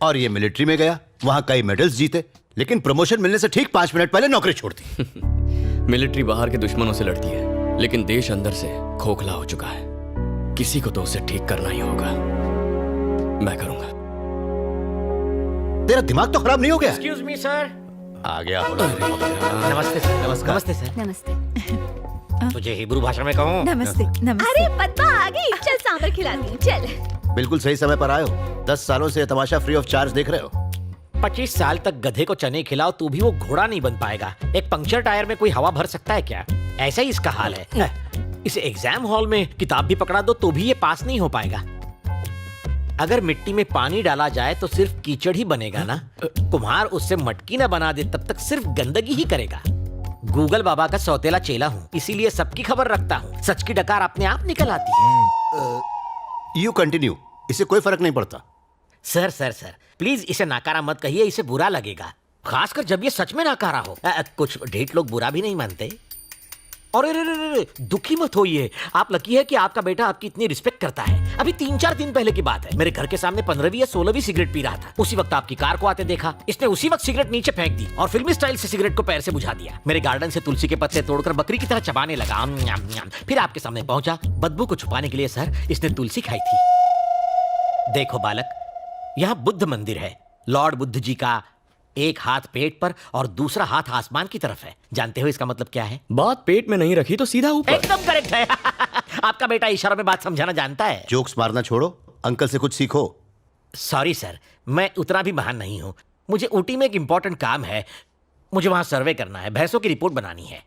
और ये मिलिट्री में गया, वहां कई मेडल्स जीते, लेकिन प्रमोशन मिलने से ठीक 5 मिनट पहले नौकरी छोड़ दी। मिलिट्री बाहर के दुश्मनों से लड़ती है, लेकिन देश अंदर से खोखला हो चुका है। किसी को तो उसे ठीक करना ही होगा। मैं करूंगा। तेरा दिमाग तो खराब नहीं हो गया? Excuse me sir. आ गया। नमस्ते सर। नमस्कार। नमस्ते सर। नमस्ते। तुझे हिब्रू भाषा में कहूँ? नमस्ते। नमस्ते। अरे पद्मा आ गई, चल सांभर खिलाती हूँ, चल। बिल्कुल सही समय पर आए हो। 10 सालों से तमाशा फ्री ऑफ चार्ज देख रहे हो। 25 साल तक गधे को चने खिलाओ तो भी वो घोड़ा नहीं बन पाएगा। एक पंक्चर टायर में कोई हवा भर सकता है क्या? ऐसा ही इसका हाल है। इसे एग्जाम हॉल में किताब भी पकड़ा दो तो भी ये पास नहीं हो पाएगा। अगर मिट्टी में पानी डाला जाए तो सिर्फ कीचड़ ही बनेगा ना। कुम्हार उससे मटकी न बना दे तब तक सिर्फ गंदगी ही करेगा। गूगल बाबा का सौतेला चेला हूँ, इसीलिए सबकी खबर रखता हूँ। सच की डकार अपने आप निकल आती है। यू कंटिन्यू, इससे कोई फर्क नहीं पड़ता। सर सर सर प्लीज इसे नाकारा मत कहिए, इसे बुरा लगेगा, खासकर जब ये सच में नाकारा हो। कुछ ढेठ लोग बुरा भी नहीं मानते। और दुखी मत होइए, आप लकी है कि आपका बेटा आपकी इतनी रिस्पेक्ट करता है। अभी 3-4 दिन पहले की बात है, मेरे घर के सामने 15वीं या 16वीं सिगरेट पी रहा था। उसी वक्त आपकी कार को आते देखा, इसने उसी वक्त सिगरेट नीचे फेंक दी और फिल्मी स्टाइल से सिगरेट को पैर से बुझा दिया। मेरे गार्डन से तुलसी के पत्ते तोड़कर बकरी की तरह चबाने लगा। फिर आपके सामने पहुंचा। बदबू को छुपाने के लिए सर इसने तुलसी खाई थी। देखो बालक, यहाँ बुद्ध मंदिर है। लॉर्ड बुद्ध जी का एक हाथ पेट पर और दूसरा हाथ आसमान की तरफ है। जानते हो इसका मतलब क्या है? बात पेट में नहीं रखी तो सीधा ऊपर। एकदम करेक्ट है। आपका बेटा इशारों में बात समझाना जानता है। जोक्स मारना छोड़ो, अंकल से कुछ सीखो। सॉरी सर, मैं उतना भी महान नहीं हूँ। मुझे ऊटी में एक इंपॉर्टेंट काम है। मुझे वहां सर्वे करना है, भैंसों की रिपोर्ट बनानी है।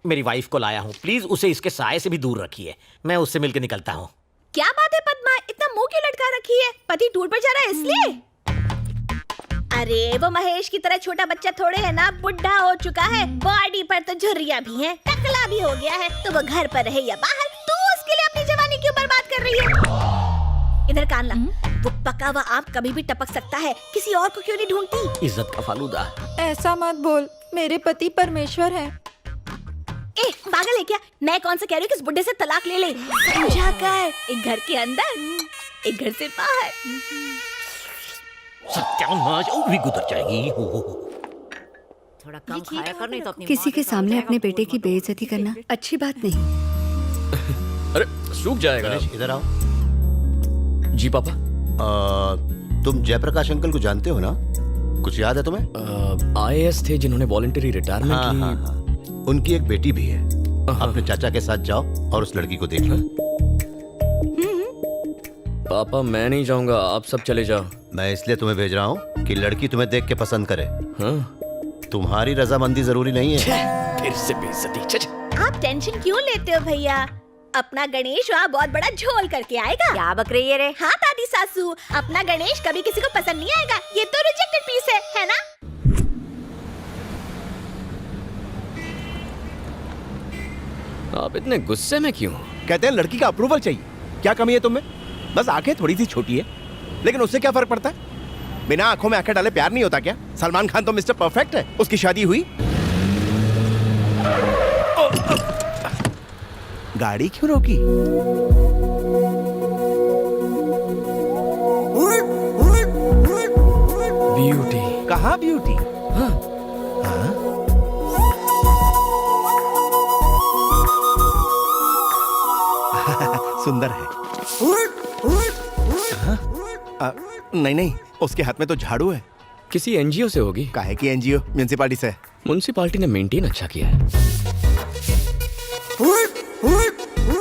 मेरी वाइफ को लाया हूँ, प्लीज उसे इसके साये से भी दूर रखिए। मैं उससे मिलकर निकलता हूँ। क्या बात है पद्मा, इतना मुंह क्यों लटका रखी है? पति टूर पर जा रहा है इसलिए? अरे वो महेश की तरह छोटा बच्चा थोड़े है ना, बुढ़ा हो चुका है, बॉडी पर तो झुर्रियां भी हैं, टकला भी हो गया है। तो वो घर पर रहे या बाहर, तू उसके लिए अपनी जवानी क्यों बर्बाद कर रही है? इधर कान ला, वो पका हुआ आम कभी भी टपक सकता है, किसी और को क्यों नहीं ढूंढती? इज्जत का फालूदा। ऐसा मत बोल, मेरे पति परमेश्वर हैं। ए पागल है क्या? मैं कौन सा कह रही हूँ कि इस बुड्ढे से तलाक ले ले। समझा कर, एक घर के अंदर, एक घर से बाहर। सत्यानाश, वो भी गुजर जाएगी। थोड़ा कम खाया कर, नहीं तो अपनी किसी के सामने अपने बेटे की बेइज्जती करना अच्छी बात नहीं। अरे सूख जाएगा। गणेश इधर आओ। जी पापा। तुम जयप्रकाश अंकल को जानते हो ना? कुछ याद है तुम्हें? IAS थे जिन्होंने वॉलंटरी रिटायरमेंट हाँ, ली। हाँ, हाँ। उनकी एक बेटी भी है। अपने चाचा के साथ जाओ और उस लड़की को देख लो। पापा मैं नहीं जाऊंगा, आप सब चले जाओ। मैं इसलिए तुम्हें भेज रहा हूँ कि लड़की तुम्हें देख के पसंद करे। हाँ? तुम्हारी रजामंदी जरूरी नहीं है। फिर से बेइज्जती। आप टेंशन क्यों लेते हो भैया? अपना गणेश वहाँ बहुत बड़ा झोल करके आएगा। क्या बक रही है रे? हाँ दादी सासू, अपना गणेश कभी किसी को पसंद नहीं आएगा। ये तो रिजेक्टेड पीस है ना? आप इतने गुस्से में क्यों? कहते हैं लड़की का अप्रूवल चाहिए। क्या कमी है तुम्हें? बस आंखें थोड़ी सी छोटी है, लेकिन उससे क्या फर्क पड़ता है? बिना आंखों में आंखें डाले प्यार नहीं होता क्या? सलमान खान तो मिस्टर परफेक्ट है। उसकी शादी हुई। गाड़ी क्यों रोकी? ब्यूटी। कहाँ ब्यूटी? हाँ? सुंदर है। नहीं नहीं, उसके हाथ में तो झाड़ू है। किसी NGO से होगी। काहे की NGO? म्युनिसिपालिटी से। म्युनिसिपालिटी ने मेंटेन अच्छा किया है।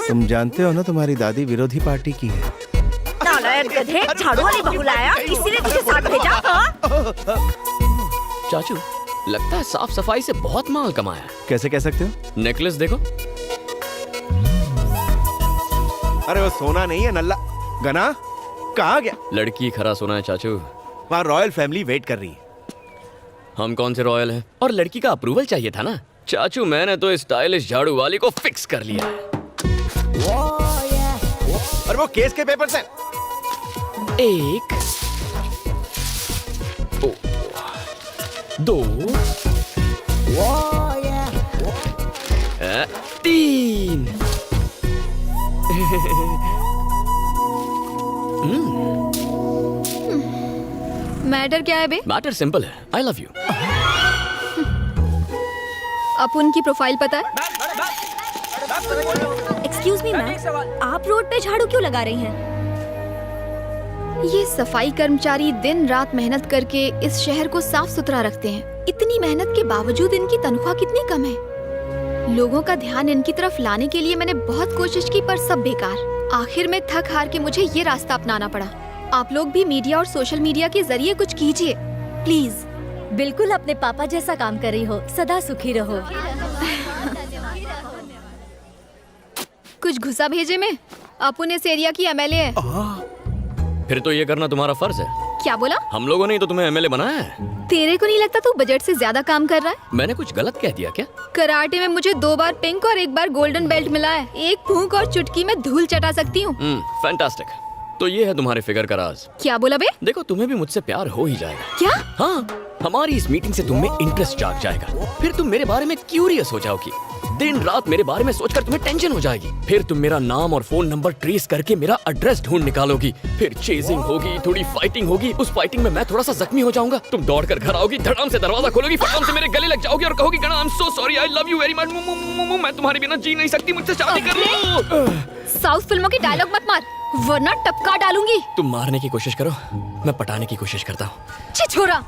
तुम जानते हो ना, तुम्हारी दादी विरोधी पार्टी की है। नालायक गधे, झाड़ू वाली बहू लाया, इसीलिए तुझे साथ भेजा। चाचू लगता है साफ सफाई से बहुत माल कमाया। कैसे कह सकते हो? नेकलेस देखो। अरे वो सोना नहीं है, नल्ला। गना कहाँ गया? लड़की खरा सोना है चाचू। वहाँ रॉयल फैमिली वेट कर रही है। हम कौन से रॉयल हैं? और लड़की का अप्रूवल चाहिए था ना चाचू। मैंने तो स्टाइलिश झाड़ू वाली को फिक्स कर लिया है। और वो केस के पेपर से। एक, दो, तीन। मैटर क्या है बे? मैटर सिंपल है, आई लव यू। अपुन की प्रोफाइल पता है? एक्सक्यूज मी मैम, आप रोड पे झाड़ू क्यों लगा रही हैं? ये सफाई कर्मचारी दिन रात मेहनत करके इस शहर को साफ सुथरा रखते हैं। इतनी मेहनत के बावजूद इनकी तनख्वाह कितनी कम है। लोगों का ध्यान इनकी तरफ लाने के लिए मैंने बहुत कोशिश की पर सब बेकार। आखिर में थक हार के मुझे ये रास्ता अपनाना पड़ा। आप लोग भी मीडिया और सोशल मीडिया के जरिए कुछ कीजिए प्लीज। बिल्कुल अपने पापा जैसा काम कर रही हो, सदा सुखी रहो। कुछ घुसा भेजे में। अपुन इस एरिया की एमएलए है। फिर तो ये करना तुम्हारा फर्ज है। क्या बोला? हम लोगों ने ही तो तुम्हें एमएलए बनाया है। तेरे को नहीं लगता तू बजट से ज्यादा काम कर रहा है? मैंने कुछ गलत कह दिया क्या? कराटे में मुझे 2 बार पिंक और 1 बार गोल्डन बेल्ट मिला है। एक फूंक और चुटकी में धूल चटा सकती हूँ। फैंटास्टिक। तो ये है तुम्हारे फिगर का राज। क्या बोला बे? देखो तुम्हें भी मुझसे प्यार हो ही जाएगा। क्या? हाँ, हमारी इस मीटिंग से तुम्हें इंटरेस्ट जाग जाएगा। फिर तुम मेरे बारे में क्यूरियस हो जाओगी। दिन रात मेरे बारे में सोचकर तुम्हें टेंशन हो जाएगी। फिर तुम मेरा नाम और फोन नंबर ट्रेस करके मेरा एड्रेस ढूंढ निकालोगी। फिर चेजिंग होगी, थोड़ी फाइटिंग होगी। उस फाइटिंग में मैं थोड़ा सा जख्मी हो जाऊंगा। तुम दौड़ कर घर आओगी, धड़ाम से दरवाजा खोलोगी, फटाम से मेरे गले लग जाओगी और कहोगी गणा I am so sorry, I love you very much, मैं तुम्हारे बिना जी नहीं सकती, मुझसे शादी कर लो। साउथ फिल्मों की डायलॉग मत मार वरना टपका डालूंगी। तुम मारने की कोशिश करो, मैं पटाने की कोशिश करता हूँ। छिछोरा।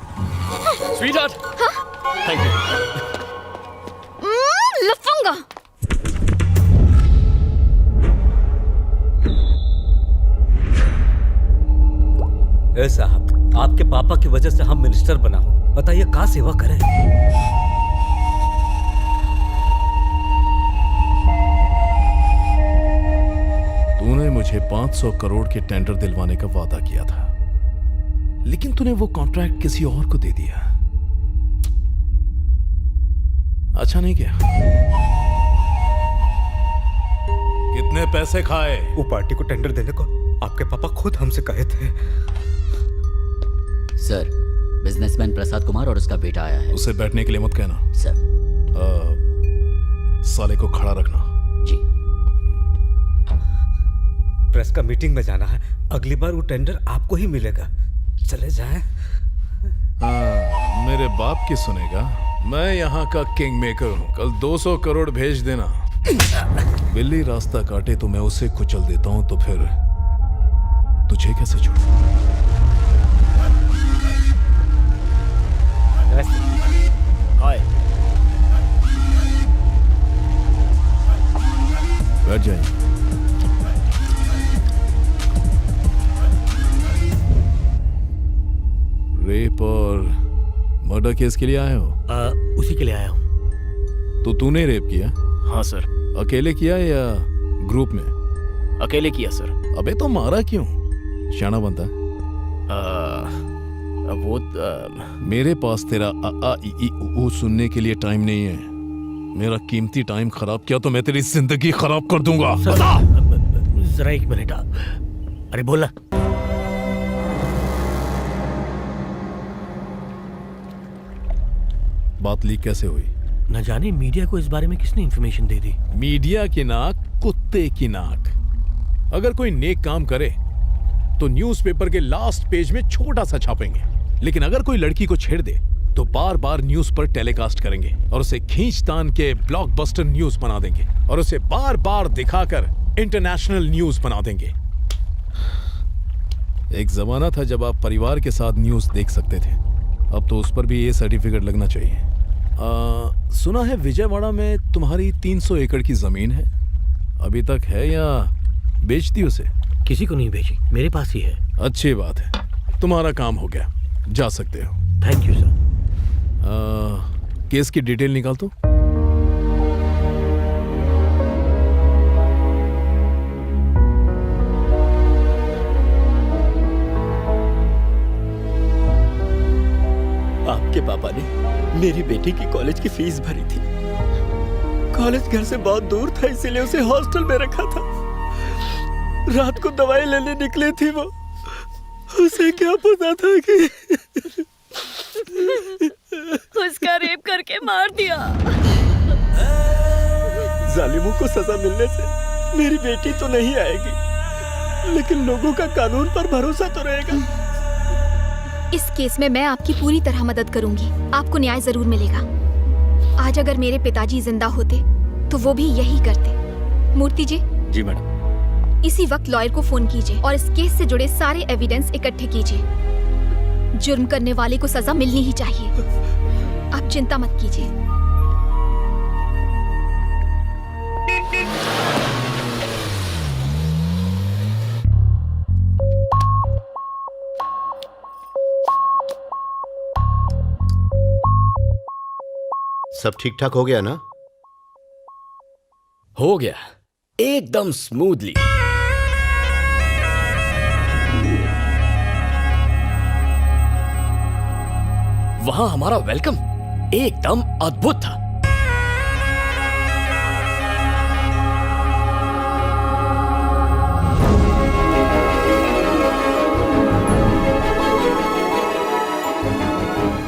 Sweetheart, thank you. लफंगा। ए साहब, आपके पापा की वजह से हम मिनिस्टर बना हूँ, बताइए कहाँ सेवा करें। तूने मुझे 500 करोड़ के टेंडर दिलवाने का वादा किया था, लेकिन तूने वो कॉन्ट्रैक्ट किसी और को दे दिया। अच्छा नहीं किया। कितने पैसे खाए? वो पार्टी को टेंडर देने को आपके पापा खुद हमसे कहे थे। सर, बिजनेसमैन प्रसाद कुमार और उसका बेटा आया है। उसे बैठने के लिए मत कहना। सर। साले को खड़ा रखना। जी। प्रेस का मीटिंग में जाना है, अगली बार वो टेंडर आपको ही मिलेगा। चले जाएं। मेरे बाप की सुनेगा, मैं यहाँ का किंग मेकर हूँ। कल 200 करोड़ भेज देना। बिल्ली रास्ता काटे तो मैं उसे कुचल देता हूँ, तो फिर तुझे कैसे छोड़ूं? बैठ जाइए। रेप और मर्डर केस के लिए आए हो? उसी के लिए आया हूँ। तो तूने रेप किया? हाँ सर। अकेले किया या ग्रुप में? अकेले किया सर। अबे तो मारा क्यों? शाना बनता है। मेरे पास तेरा आ आ ई ई ऊ सुनने के लिए टाइम नहीं है। मेरा कीमती टाइम खराब किया तो मैं तेरी जिंदगी खराब कर दूंगा। बता। जरा 1 मिनट। अरे बोला। बात लीक कैसे हुई? न जाने मीडिया को इस बारे में किसने इंफॉर्मेशन दे दी। मीडिया की नाक, कुत्ते की नाक। अगर कोई नेक काम करे तो न्यूज़पेपर के लास्ट पेज में छोटा सा छापेंगे, लेकिन अगर कोई लड़की को छेड़ दे तो बार बार न्यूज पर टेलीकास्ट करेंगे और उसे खींचतान के ब्लॉकबस्टर न्यूज बना देंगे और उसे बार बार दिखाकर इंटरनेशनल न्यूज बना देंगे। एक जमाना था जब आप परिवार के साथ न्यूज देख सकते थे, अब तो उस पर भी ये सर्टिफिकेट लगना चाहिए। सुना है विजयवाड़ा में तुम्हारी 300 एकड़ की जमीन है, अभी तक है या बेच दी उसे? किसी को नहीं बेची, मेरे पास ही है। अच्छी बात है, तुम्हारा काम हो गया, जा सकते हो। Thank you sir. केस की डिटेल निकाल तो। आपके पापा ने मेरी बेटी की कॉलेज की फीस भरी थी। कॉलेज घर से बहुत दूर था, इसीलिए उसे हॉस्टल में रखा था। रात को दवाई लेने निकली थी वो, उसे क्या पता था कि उसका रेप करके मार दिया। जालिमों को सजा मिलने से मेरी बेटी तो नहीं आएगी, लेकिन लोगों का कानून पर भरोसा तो रहेगा। इस केस में मैं आपकी पूरी तरह मदद करूंगी। आपको न्याय जरूर मिलेगा। आज अगर मेरे पिताजी जिंदा होते तो वो भी यही करते। मूर्ति जी। जी मैडम। इसी वक्त लॉयर को फोन कीजिए और इस केस से जुड़े सारे एविडेंस इकट्ठे कीजिए। जुर्म करने वाले को सजा मिलनी ही चाहिए। आप चिंता मत कीजिए। सब ठीक ठाक हो गया ना? हो गया एकदम स्मूथली। वहां हमारा वेलकम एकदम अद्भुत था।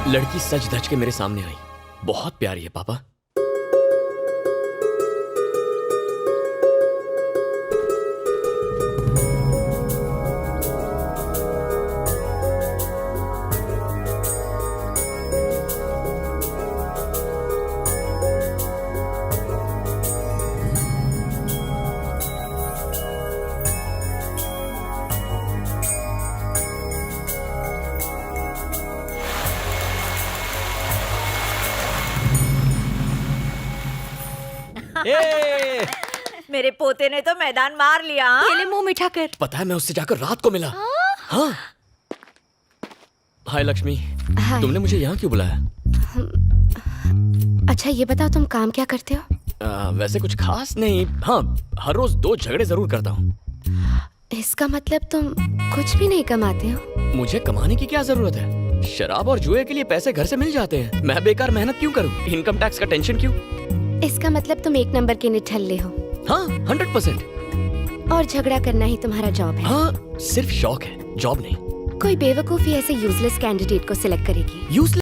लड़की सज धज के मेरे सामने आई। बहुत प्यारी है पापा। मेरे पोते ने तो मैदान मार लिया। पहले मुंह मिठा कर। पता है मैं उससे जाकर रात को मिला। हाँ। हाय लक्ष्मी। हाय। तुमने मुझे यहाँ क्यों बुलाया? अच्छा ये बताओ तुम काम क्या करते हो? वैसे कुछ खास नहीं। हाँ, हर रोज 2 झगड़े जरूर करता हूँ। इसका मतलब तुम कुछ भी नहीं कमाते हो? मुझे कमाने की क्या जरूरत है? शराब और जुए के लिए पैसे घर से मिल जाते हैं। मैं बेकार मेहनत क्यों करूँ? इनकम टैक्स का टेंशन क्यों? इसका मतलब तुम 1 नंबर के निठल्ले हो। हाँ 100%। और झगड़ा करना ही तुम्हारा जॉब है? हाँ सिर्फ शौक है, जॉब नहीं। कोई बेवकूफी ऐसे यूजलेस कैंडिडेट को सिलेक्ट करेगी। यूजलेस